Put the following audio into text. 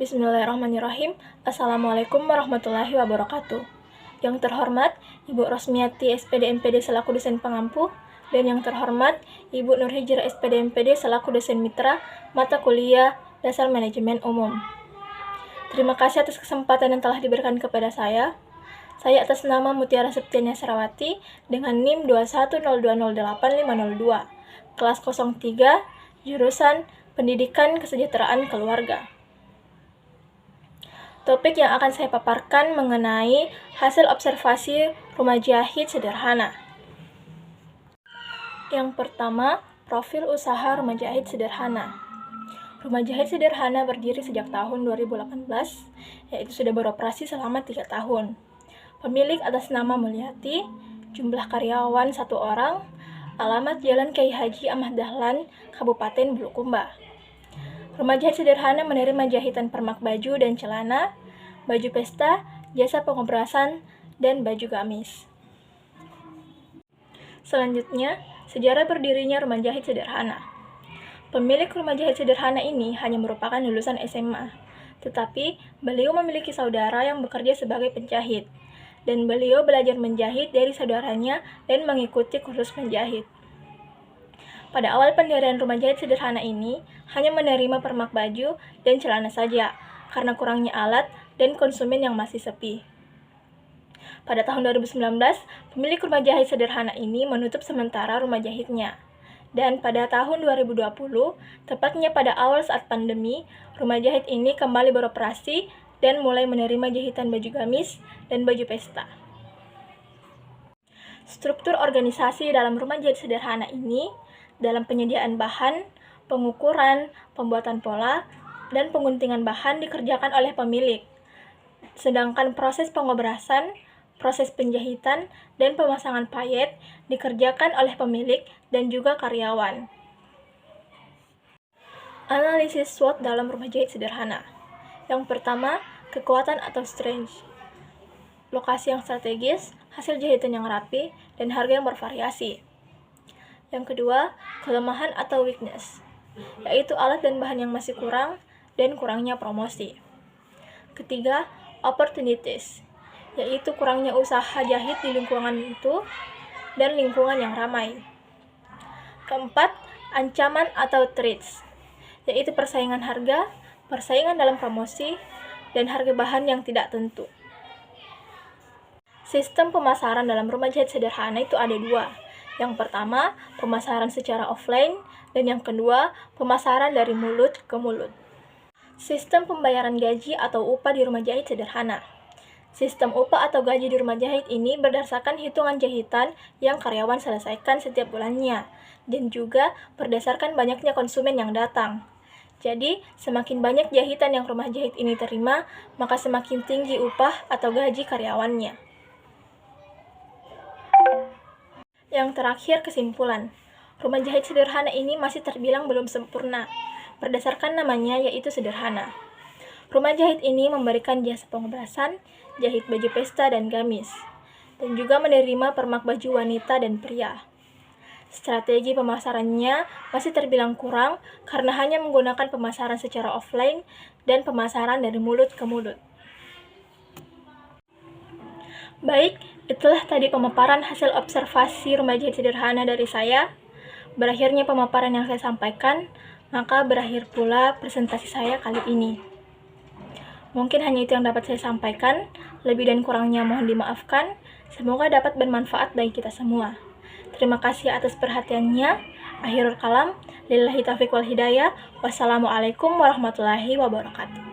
Bismillahirrahmanirrahim. Assalamualaikum warahmatullahi wabarakatuh. Yang terhormat, Ibu Rosmiati SPD MPD selaku dosen pengampu, dan yang terhormat, Ibu Nur Hijrah SPD MPD selaku dosen mitra mata kuliah Dasar Manajemen Umum. Terima kasih atas kesempatan yang telah diberikan kepada saya. Saya atas nama Mutiara Septiania Sarawati dengan NIM 210208502, kelas 03, jurusan Pendidikan Kesejahteraan Keluarga. Topik yang akan saya paparkan mengenai hasil observasi rumah jahit sederhana. Yang pertama, profil usaha rumah jahit sederhana. Rumah jahit sederhana berdiri sejak tahun 2018, yaitu sudah beroperasi selama 3 tahun. Pemilik atas nama Mulyati, jumlah karyawan 1 orang, alamat Jalan Kyai Haji Ahmad Dahlan, Kabupaten Bulukumba. Rumah jahit sederhana menerima jahitan permak baju dan celana, baju pesta, jasa pengobrasan, dan baju gamis. Selanjutnya, sejarah berdirinya rumah jahit sederhana. Pemilik rumah jahit sederhana ini hanya merupakan lulusan SMA, tetapi beliau memiliki saudara yang bekerja sebagai penjahit, dan beliau belajar menjahit dari saudaranya dan mengikuti kursus menjahit. Pada awal pendirian rumah jahit sederhana ini, hanya menerima permak baju dan celana saja, karena kurangnya alat dan konsumen yang masih sepi. Pada tahun 2019, pemilik rumah jahit sederhana ini menutup sementara rumah jahitnya. Dan pada tahun 2020, tepatnya pada awal saat pandemi, rumah jahit ini kembali beroperasi dan mulai menerima jahitan baju gamis dan baju pesta. Struktur organisasi dalam rumah jahit sederhana ini dalam penyediaan bahan, pengukuran, pembuatan pola, dan pengguntingan bahan dikerjakan oleh pemilik. Sedangkan proses pengobrasan, proses penjahitan, dan pemasangan payet dikerjakan oleh pemilik dan juga karyawan. Analisis SWOT dalam rumah jahit sederhana. Yang pertama, kekuatan atau strength. Lokasi yang strategis, hasil jahitan yang rapi, dan harga yang bervariasi. Yang kedua, kelemahan atau weakness, yaitu alat dan bahan yang masih kurang dan kurangnya promosi. Ketiga, opportunities, yaitu kurangnya usaha jahit di lingkungan itu dan lingkungan yang ramai. Keempat, ancaman atau threats, yaitu persaingan harga, persaingan dalam promosi, dan harga bahan yang tidak tentu. Sistem pemasaran dalam rumah jahit sederhana itu ada 2. Yang pertama, pemasaran secara offline, dan yang kedua, pemasaran dari mulut ke mulut. Sistem pembayaran gaji atau upah di rumah jahit sederhana. Sistem upah atau gaji di rumah jahit ini berdasarkan hitungan jahitan yang karyawan selesaikan setiap bulannya, dan juga berdasarkan banyaknya konsumen yang datang. Jadi, semakin banyak jahitan yang rumah jahit ini terima, maka semakin tinggi upah atau gaji karyawannya. Yang terakhir, kesimpulan. Rumah jahit sederhana ini masih terbilang belum sempurna, berdasarkan namanya yaitu sederhana. Rumah jahit ini memberikan jasa pengobrasan, jahit baju pesta dan gamis, dan juga menerima permak baju wanita dan pria. Strategi pemasarannya masih terbilang kurang karena hanya menggunakan pemasaran secara offline dan pemasaran dari mulut ke mulut. Baik, itulah tadi pemaparan hasil observasi rumah jahit sederhana dari saya. Berakhirnya pemaparan yang saya sampaikan, maka berakhir pula presentasi saya kali ini. Mungkin hanya itu yang dapat saya sampaikan, lebih dan kurangnya mohon dimaafkan. Semoga dapat bermanfaat bagi kita semua. Terima kasih atas perhatiannya. Akhirul kalam, lillahi taufiq wal hidayah. Wassalamualaikum warahmatullahi wabarakatuh.